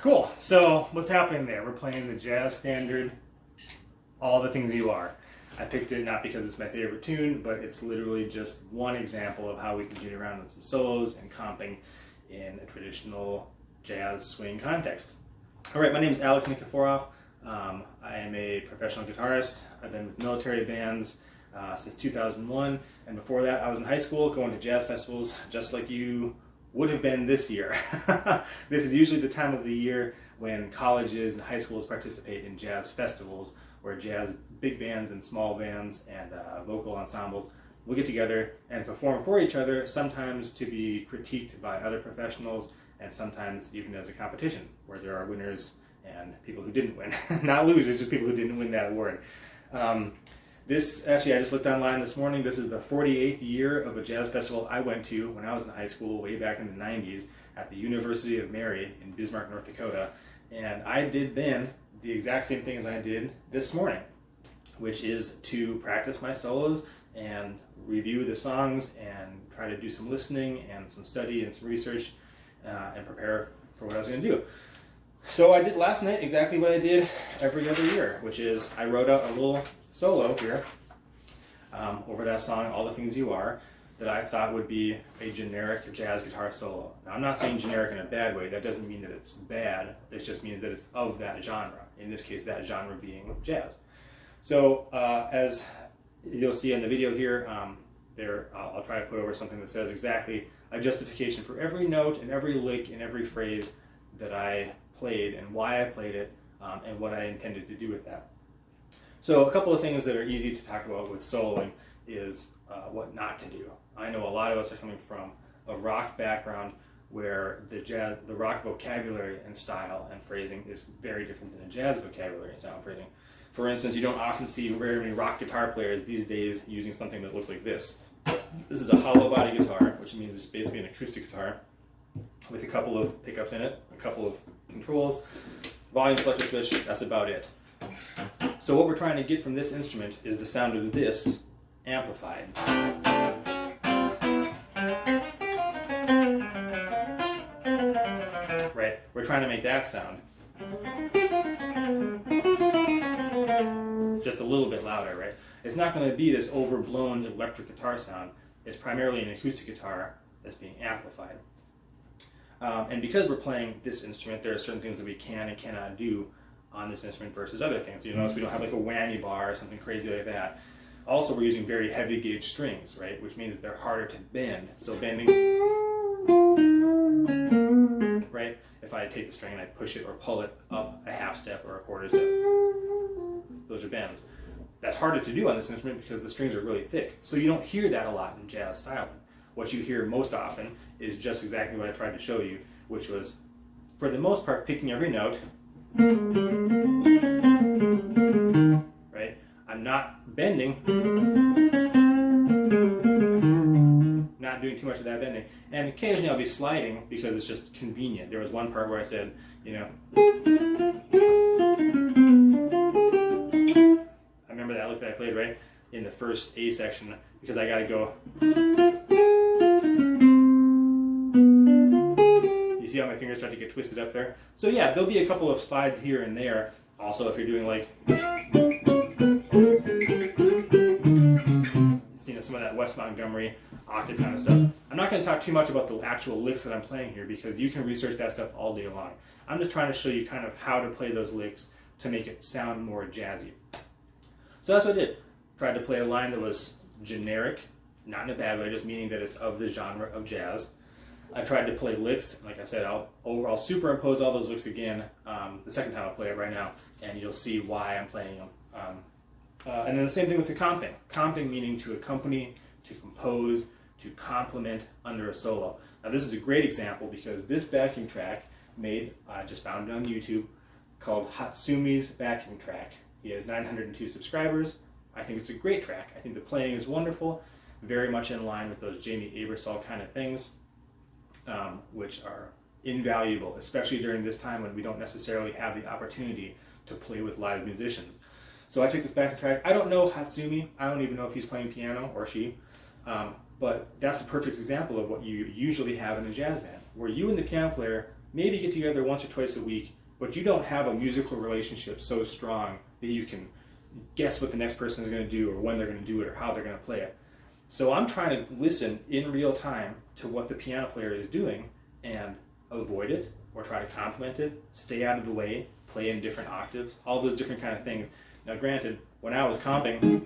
Cool. So what's happening there? We're playing the jazz standard, All the Things You Are. I picked it not because it's my favorite tune, but it's literally just one example of how we can get around with some solos and comping in a traditional jazz swing context. All right, my name is Alex Nikiforov. I am a professional guitarist. I've been with military bands since 2001, and before that I was in high school going to jazz festivals just like you would have been this year. This is usually the time of the year when colleges and high schools participate in jazz festivals, where jazz big bands and small bands and vocal ensembles will get together and perform for each other, sometimes to be critiqued by other professionals, and sometimes even as a competition, where there are winners and people who didn't win. Not losers, just people who didn't win that award. This, actually, I just looked online this morning. This is the 48th year of a jazz festival I went to when I was in high school way back in the 90s at the University of Mary in Bismarck, North Dakota. And I did then the exact same thing as I did this morning, which is to practice my solos and review the songs and try to do some listening and some study and some research and prepare for what I was going to do. So I did last night exactly what I did every other year, which is I wrote out a little solo here over that song, All the Things You Are, that I thought would be a generic jazz guitar solo. Now, I'm not saying generic in a bad way. That doesn't mean that it's bad. It just means that it's of that genre. In this case, that genre being jazz. So as you'll see in the video here, I'll try to put over something that says exactly a justification for every note and every lick and every phrase that I played and why I played it and what I intended to do with that. So a couple of things that are easy to talk about with soloing is what not to do. I know a lot of us are coming from a rock background where the rock vocabulary and style and phrasing is very different than a jazz vocabulary and style and phrasing. For instance, you don't often see very many rock guitar players these days using something that looks like this. This is a hollow body guitar, which means it's basically an acoustic guitar with a couple of pickups in it, a couple of controls, volume selector switch, that's about it. So what we're trying to get from this instrument is the sound of this amplified. Right? We're trying to make that sound just a little bit louder, right? It's not going to be this overblown electric guitar sound. It's primarily an acoustic guitar that's being amplified. And because we're playing this instrument, there are certain things that we can and cannot do on this instrument versus other things. You notice we don't have like a whammy bar or something crazy like that. Also, we're using very heavy gauge strings, right? Which means that they're harder to bend. So bending, right? If I take the string and I push it or pull it up a half step or a quarter step, those are bends. That's harder to do on this instrument because the strings are really thick. So you don't hear that a lot in jazz styling. What you hear most often is just exactly what I tried to show you, which was, for the most part, picking every note. Right? I'm not bending. Not doing too much of that bending. And occasionally I'll be sliding because it's just convenient. There was one part where I said, you know, I remember that lick that I played right in the first A section because I got to go. You see how my fingers start to get twisted up there? So yeah, there'll be a couple of slides here and there. Also, if you're doing like, you know, some of that West Montgomery octave kind of stuff. I'm not going to talk too much about the actual licks that I'm playing here because you can research that stuff all day long. I'm just trying to show you kind of how to play those licks to make it sound more jazzy. So that's what I did. Tried to play a line that was generic, not in a bad way, just meaning that it's of the genre of jazz. I tried to play licks. Like I said, I'll superimpose all those licks again the second time I play it right now, and you'll see why I'm playing them. And then the same thing with the comping. Comping meaning to accompany, to compose, to complement under a solo. Now this is a great example because this backing track I just found it on YouTube, called Hatsumi's backing track. He has 902 subscribers. I think it's a great track. I think the playing is wonderful, very much in line with those Jamie Aebersold kind of things, which are invaluable, especially during this time when we don't necessarily have the opportunity to play with live musicians. So I took this backing track. I don't know Hatsumi. I don't even know if he's playing piano or she, but that's a perfect example of what you usually have in a jazz band, where you and the piano player maybe get together once or twice a week, but you don't have a musical relationship so strong that you can guess what the next person is going to do or when they're going to do it or how they're going to play it. So I'm trying to listen in real time to what the piano player is doing and avoid it or try to complement it, stay out of the way, play in different octaves, all those different kind of things. Now granted, when I was comping,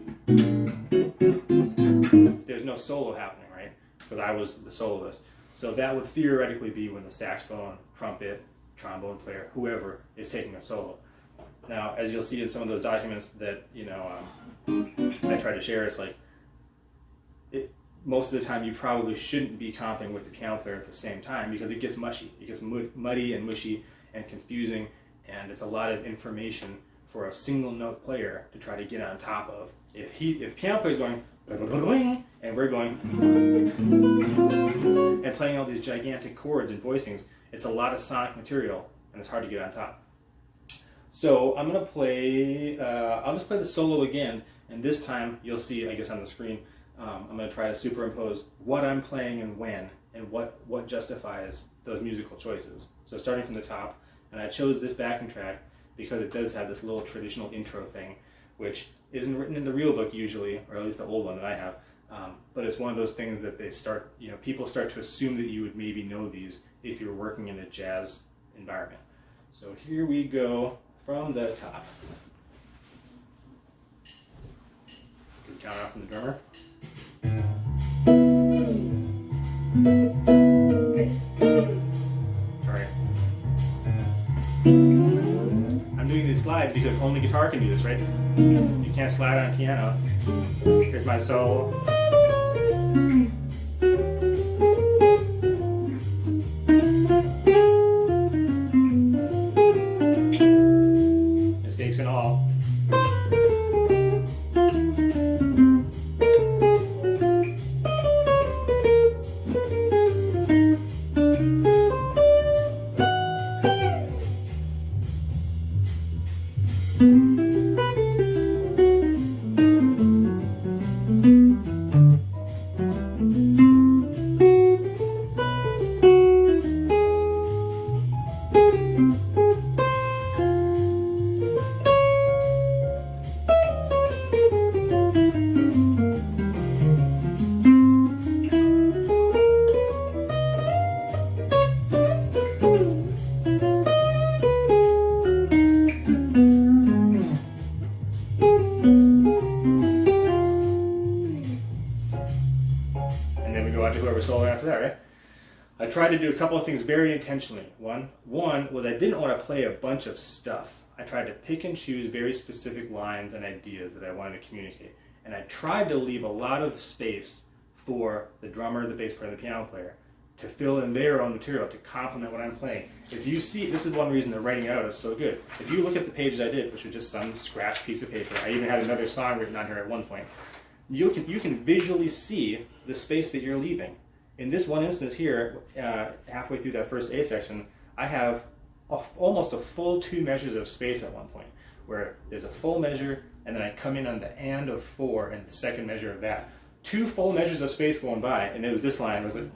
there's no solo happening, right? Because I was the soloist. So that would theoretically be when the saxophone, trumpet, trombone player, whoever is taking a solo. Now, as you'll see in some of those documents that I try to share, it's like most of the time you probably shouldn't be comping with the piano player at the same time because it gets mushy. It gets muddy and mushy and confusing, and it's a lot of information for a single note player to try to get on top of. If piano player's going and we're going and playing all these gigantic chords and voicings, it's a lot of sonic material and it's hard to get on top. So I'm gonna play. I'll just play the solo again, and this time you'll see, I guess, on the screen. I'm gonna try to superimpose what I'm playing and when, and what justifies those musical choices. So starting from the top, and I chose this backing track because it does have this little traditional intro thing, which isn't written in the real book usually, or at least the old one that I have. But it's one of those things that people start to assume that you would maybe know these if you're working in a jazz environment. So here we go from the top. Can we count off from the drummer? Sorry. I'm doing these slides because only guitar can do this, right? You can't slide on piano. Here's my solo. solo after that, right? I tried to do a couple of things very intentionally. One was I didn't want to play a bunch of stuff. I tried to pick and choose very specific lines and ideas that I wanted to communicate. And I tried to leave a lot of space for the drummer, the bass player, and the piano player to fill in their own material, to complement what I'm playing. If you see, this is one reason the writing out is so good. If you look at the pages I did, which was just some scratch piece of paper, I even had another song written on here at one point, you can visually see the space that you're leaving. In this one instance here, halfway through that first A section, I have almost a full 2 measures of space at one point, where there's a full measure, and then I come in on the and of 4 and the second measure of that. 2 full measures of space going by, and it was this line, it was like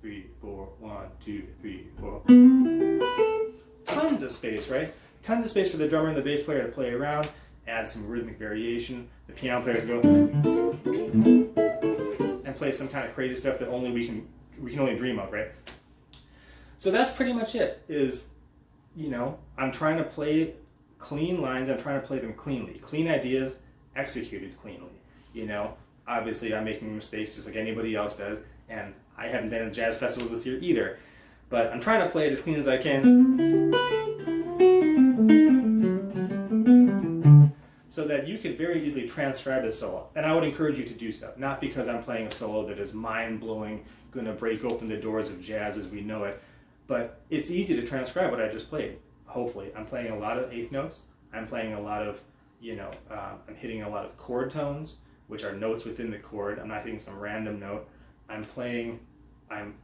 3, 4, 1, 2, 3, 4. Tons of space, right? Tons of space for the drummer and the bass player to play around, add some rhythmic variation, the piano player to go and play some kind of crazy stuff that only we can only dream of, right? So that's pretty much it. Is, you know, I'm trying to play clean lines, I'm trying to play them cleanly. Clean ideas executed cleanly. You know, obviously I'm making mistakes just like anybody else does, and I haven't been at jazz festivals this year either, but I'm trying to play it as clean as I can, so that you can very easily transcribe a solo. And I would encourage you to do so, not because I'm playing a solo that is mind-blowing, going to break open the doors of jazz as we know it, but it's easy to transcribe what I just played, hopefully. I'm playing a lot of eighth notes, I'm playing a lot of, you know, I'm hitting a lot of chord tones, which are notes within the chord. I'm not hitting some random note. I'm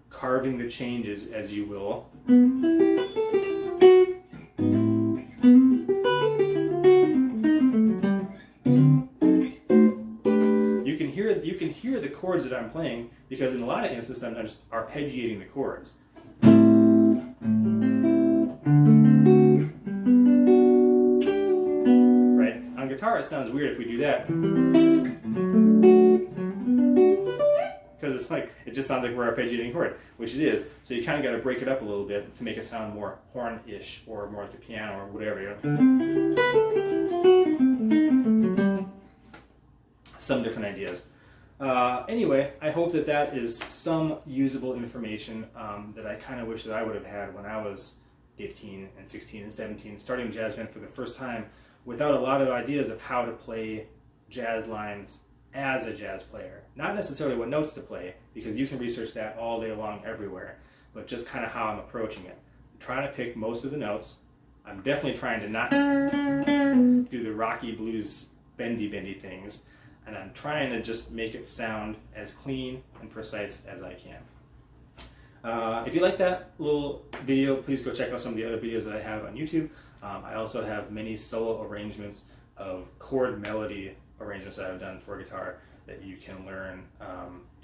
carving the changes, as you will. You can hear the chords that I'm playing, because in a lot of instances I'm just arpeggiating the chords. Right? On guitar it sounds weird if we do that, because it's like, it just sounds like we're arpeggiating a chord, which it is. So you kind of got to break it up a little bit to make it sound more horn-ish, or more like a piano, or whatever. You know? Some different ideas. Anyway, I hope that that is some usable information that I kind of wish that I would have had when I was 15 and 16 and 17, starting jazz band for the first time, without a lot of ideas of how to play jazz lines as a jazz player. Not necessarily what notes to play, because you can research that all day long everywhere, but just kind of how I'm approaching it. I'm trying to pick most of the notes. I'm definitely trying to not do the rocky blues bendy things, and I'm trying to just make it sound as clean and precise as I can. If you like that little video, please go check out some of the other videos that I have on YouTube. I also have many solo arrangements of chord melody arrangements that I've done for guitar that you can learn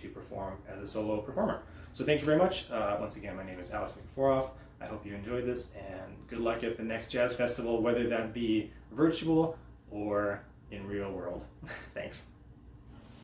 to perform as a solo performer. So thank you very much. Once again, my name is Alex McForoff. I hope you enjoyed this, and good luck at the next jazz festival, whether that be virtual or in real world. Thanks.